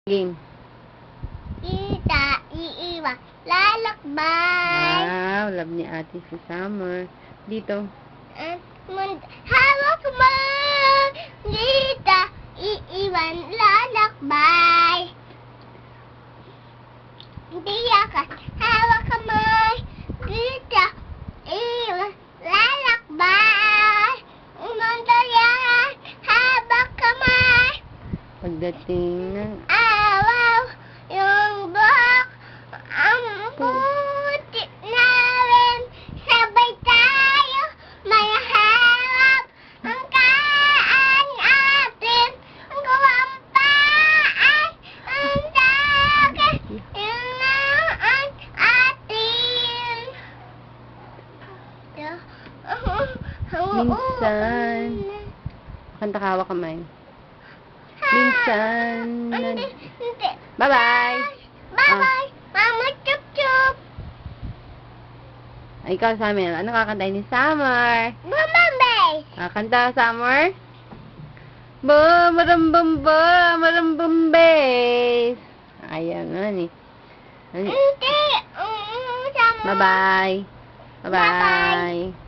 Game. Kita, iiwan, lalakbay. Wow, love ni ate si Summer. Dito. Hawak mo, kita, iiwan, lalakbay. Diyakan, hawak mo, kita, iiwan, lalakbay. Umandayan, habak kamay. Pagdating ng Awaw, yung buhok, ang puti namin. Sabay tayo, may harap. Ang kaan atin, ang kawampaan, ang dagat, yung naan atin. Minsan. Kanta ka, hawak kamay. Minsan. Hindi. Bye-bye. Bye-bye. Mama, chup-chup. Ay, ikaw, Summer. Ano kakantayin ni Summer? Bumambay. Kanta, Summer? Marambam bass. Ayan nga ni. Hindi. Sama. Bye-bye. Bye-bye. Bye-bye.